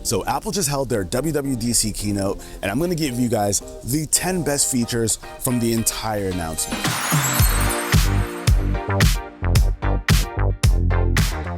So Apple just held their WWDC keynote, and I'm gonna give you guys the 10 best features from the entire announcement.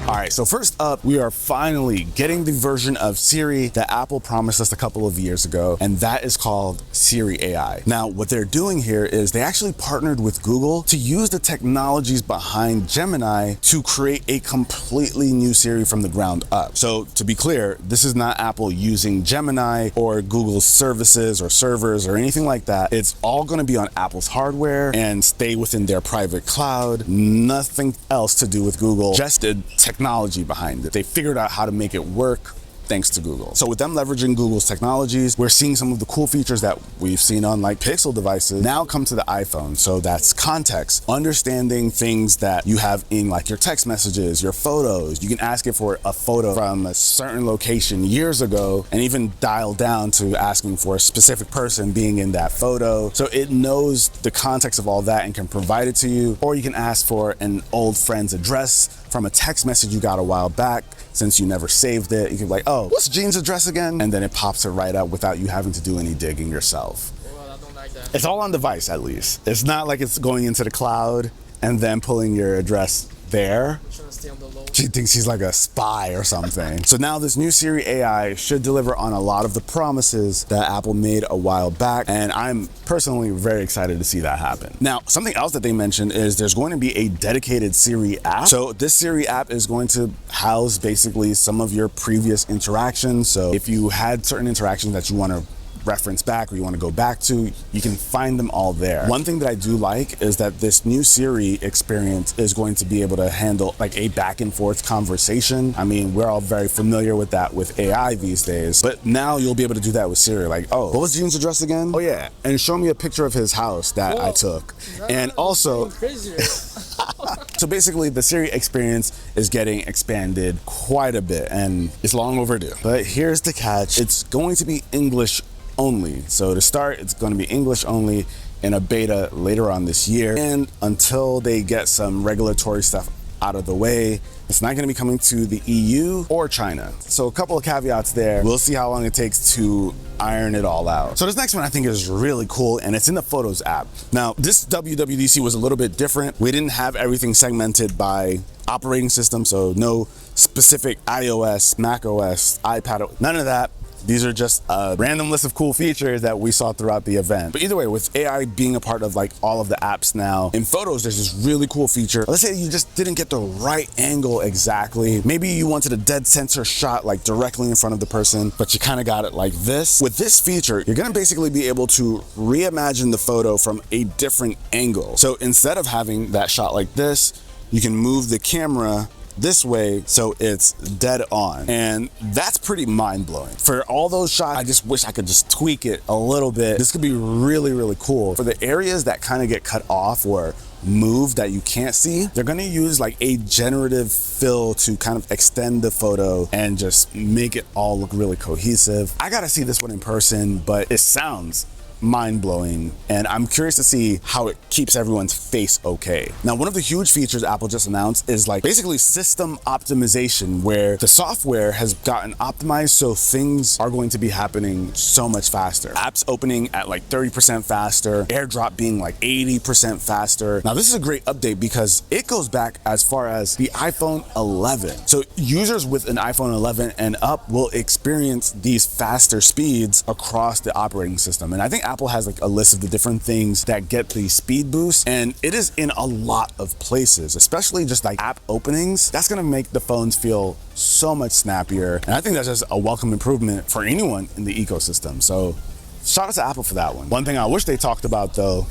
All right, so first up, we are finally getting the version of Siri that Apple promised us a couple of years ago, and that is called Siri AI. Now, what they're doing here is they actually partnered with Google to use the technologies behind Gemini to create a completely new Siri from the ground up. So to be clear, this is not Apple using Gemini or Google's services or servers or anything like that. It's all gonna be on Apple's hardware and stay within their private cloud. Nothing else to do with Google, just the technology behind it. They figured out how to make it work thanks to Google. So with them leveraging Google's technologies, we're seeing some of the cool features that we've seen on like Pixel devices now come to the iPhone. So that's context, understanding things that you have in like your text messages, your photos. You can ask it for a photo from a certain location years ago and even dial down to asking for a specific person being in that photo. So it knows the context of all that and can provide it to you. Or you can ask for an old friend's address from a text message you got a while back. Since you never saved it, you can be like, oh, what's Gene's address again? And then it pops it right up without you having to do any digging yourself. Well, I don't like that. It's all on device, at least. It's not like it's going into the cloud and then pulling your address there. I'm trying to stay on the low. She thinks he's like a spy or something. So now this new Siri AI should deliver on a lot of the promises that Apple made a while back, and I'm personally very excited to see that happen. Now, something else that they mentioned is there's going to be a dedicated Siri app. So this Siri app is going to house basically some of your previous interactions. So if you had certain interactions that you want to reference back or you want to go back to, you can find them all there. One thing that I do like is that this new Siri experience is going to be able to handle like a back and forth conversation. I mean, we're all very familiar with that with AI these days, but now you'll be able to do that with Siri. Like, oh, what was Gene's address again? Oh yeah, and show me a picture of his house that I took. And also, so basically the Siri experience is getting expanded quite a bit and it's long overdue. But here's the catch, it's going to be English only. So to start, it's going to be English only in a beta later on this year. And until they get some regulatory stuff out of the way, it's not going to be coming to the EU or China. So a couple of caveats there. We'll see how long it takes to iron it all out. So this next one I think is really cool, and it's in the Photos app. Now, this WWDC was a little bit different. We didn't have everything segmented by operating system, so no specific iOS, macOS, iPad, none of that. These are just a random list of cool features that we saw throughout the event. But either way, with AI being a part of like all of the apps now, in Photos, there's this really cool feature. Let's say you just didn't get the right angle exactly. Maybe you wanted a dead center shot like directly in front of the person, but you kind of got it like this. With this feature, you're gonna basically be able to reimagine the photo from a different angle. So instead of having that shot like this, you can move the camera this way so it's dead on, and that's pretty mind-blowing. For all those shots, I just wish I could just tweak it a little bit. This could be really, really cool. For the areas that kind of get cut off or moved that you can't see, they're gonna use like a generative fill to kind of extend the photo and just make it all look really cohesive. I gotta see this one in person, but it sounds mind-blowing, and I'm curious to see how it keeps everyone's face okay. Now, one of the huge features Apple just announced is like basically system optimization, where the software has gotten optimized so things are going to be happening so much faster. Apps opening at like 30% faster, AirDrop being like 80% faster. Now, this is a great update because it goes back as far as the iPhone 11. So users with an iPhone 11 and up will experience these faster speeds across the operating system. And I think Apple has like a list of the different things that get the speed boost, and it is in a lot of places, especially just like app openings. That's gonna make the phones feel so much snappier, and I think that's just a welcome improvement for anyone in the ecosystem. So shout out to Apple for that one. One thing I wish they talked about though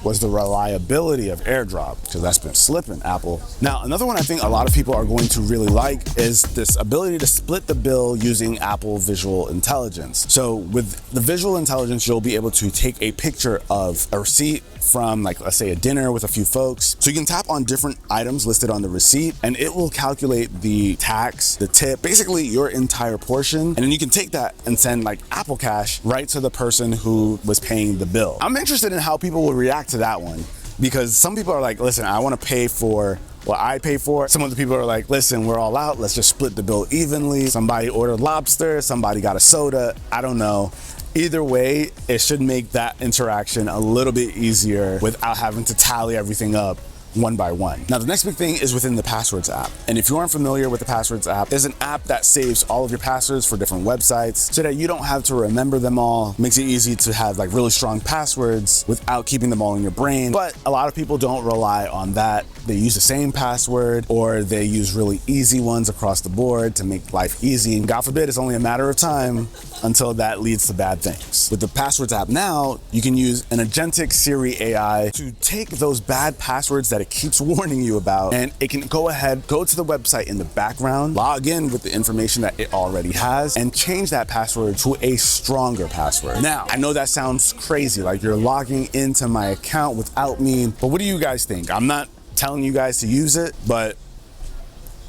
was the reliability of AirDrop, because that's been slipping, Apple. Now, another one I think a lot of people are going to really like is this ability to split the bill using Apple Visual Intelligence. So with the Visual Intelligence, you'll be able to take a picture of a receipt from, like, let's say a dinner with a few folks. So you can tap on different items listed on the receipt, and it will calculate the tax, the tip, basically your entire portion. And then you can take that and send like Apple Cash right to the person who was paying the bill. I'm interested in how people will react to that one. because some people are like, listen, I want to pay for what I pay for. Some of the people are like, listen, we're all out, let's just split the bill evenly. Somebody ordered lobster, somebody got a soda, I don't know. Either way, it should make that interaction a little bit easier without having to tally everything up one by one. Now, the next big thing is within the Passwords app. And if you aren't familiar with the Passwords app, there's an app that saves all of your passwords for different websites so that you don't have to remember them all. Makes it easy to have like really strong passwords without keeping them all in your brain. But a lot of people don't rely on that. They use the same password, or they use really easy ones across the board to make life easy. And God forbid, it's only a matter of time until that leads to bad things. With the Passwords app now, you can use an agentic Siri AI to take those bad passwords that it keeps warning you about, and it can go ahead, go to the website in the background, log in with the information that it already has, and change that password to a stronger password. Now, I know that sounds crazy, like you're logging into my account without me, but what do you guys think? I'm not telling you guys to use it, but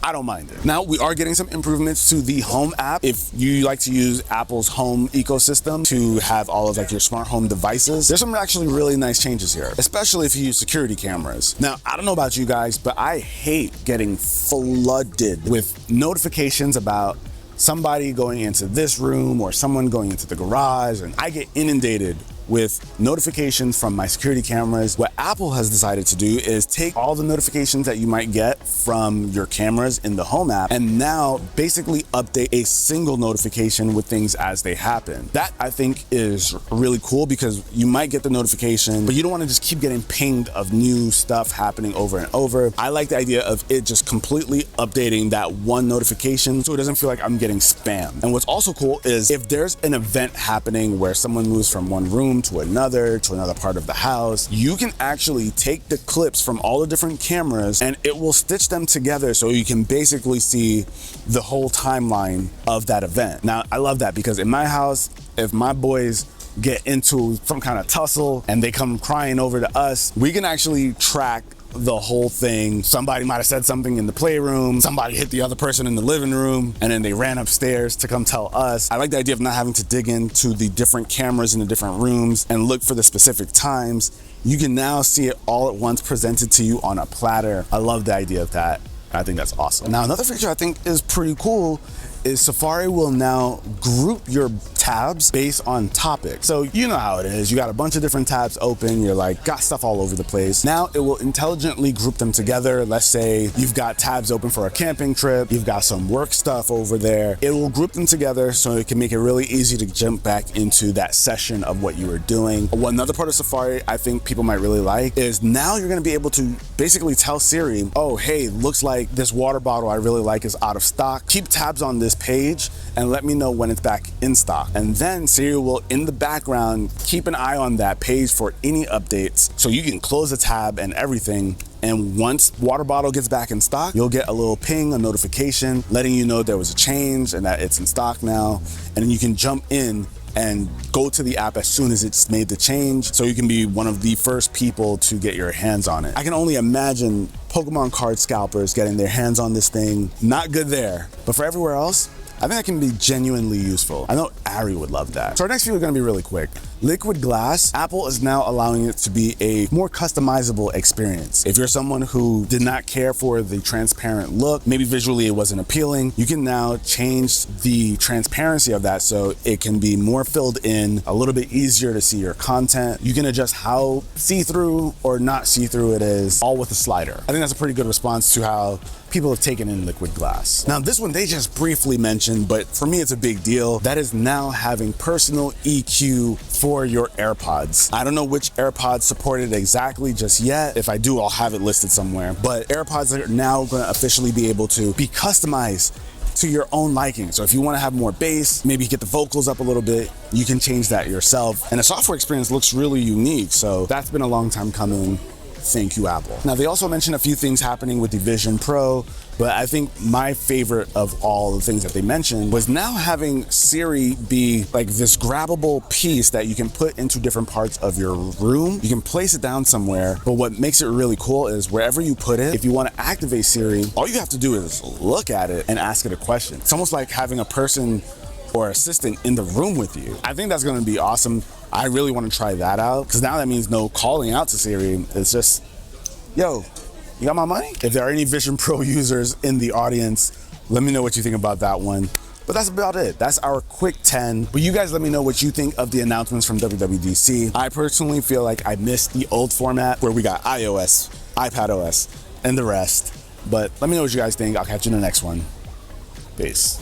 I don't mind it. Now, we are getting some improvements to the Home app. If you like to use Apple's home ecosystem to have all of like your smart home devices, there's some actually really nice changes here, especially if you use security cameras. Now, I don't know about you guys, but I hate getting flooded with notifications about somebody going into this room or someone going into the garage, and I get inundated with notifications from my security cameras. What Apple has decided to do is take all the notifications that you might get from your cameras in the Home app and now basically update a single notification with things as they happen. That, I think, is really cool because you might get the notification, but you don't want to just keep getting pinged of new stuff happening over and over. I like the idea of it just completely updating that one notification so it doesn't feel like I'm getting spammed. And what's also cool is if there's an event happening where someone moves from one room to another part of the house, you can actually take the clips from all the different cameras and it will stitch them together so you can basically see the whole timeline of that event. Now, I love that because in my house, if my boys get into some kind of tussle and they come crying over to us, we can actually track the whole thing. Somebody might have said something in the playroom, somebody hit the other person in the living room, and then they ran upstairs to come tell us. I like the idea of not having to dig into the different cameras in the different rooms and look for the specific times. You can now see it all at once presented to you on a platter. I love the idea of that. I think that's awesome. Now, another feature I think is pretty cool is Safari will now group your tabs based on topic. So you know how it is. You got a bunch of different tabs open. You're like, got stuff all over the place. Now it will intelligently group them together. Let's say you've got tabs open for a camping trip. You've got some work stuff over there. It will group them together so it can make it really easy to jump back into that session of what you were doing. Another part of Safari I think people might really like is now you're going to be able to basically tell Siri, oh, hey, looks like this water bottle I really like is out of stock. Keep tabs on this page and let me know when it's back in stock. And then Siri will, in the background, keep an eye on that page for any updates so you can close the tab and everything. And once water bottle gets back in stock, you'll get a little ping, a notification letting you know there was a change and that it's in stock now. And then you can jump in and go to the app as soon as it's made the change so you can be one of the first people to get your hands on it. I can only imagine Pokemon card scalpers getting their hands on this thing. Not good there, but for everywhere else, I think that can be genuinely useful. I know Ari would love that. So our next few are gonna be really quick. Liquid glass, Apple is now allowing it to be a more customizable experience. If you're someone who did not care for the transparent look, maybe visually it wasn't appealing, you can now change the transparency of that so it can be more filled in, a little bit easier to see your content. You can adjust how see-through or not see-through it is, all with a slider. I think that's a pretty good response to how people have taken in liquid glass. Now this one they just briefly mentioned, but for me it's a big deal. That is now having personal EQ for your AirPods. I don't know which AirPods support it exactly just yet. If I do, I'll have it listed somewhere. But AirPods are now gonna officially be able to be customized to your own liking. So if you wanna have more bass, maybe get the vocals up a little bit, you can change that yourself. And the software experience looks really unique. So that's been a long time coming. Thank you, Apple. Now, they also mentioned a few things happening with the Vision Pro, but I think my favorite of all the things that they mentioned was now having Siri be like this grabbable piece that you can put into different parts of your room. You can place it down somewhere, but what makes it really cool is wherever you put it, if you want to activate Siri, all you have to do is look at it and ask it a question. It's almost like having a person or assistant in the room with you. I think that's going to be awesome. I really want to try that out because now that means no calling out to Siri. It's just, yo, you got my money? If there are any Vision Pro users in the audience, let me know what you think about that one. But that's about it. That's our quick 10. But you guys let me know what you think of the announcements from WWDC. I personally feel like I missed the old format where we got iOS, iPadOS, and the rest. But let me know what you guys think. I'll catch you in the next one. Peace.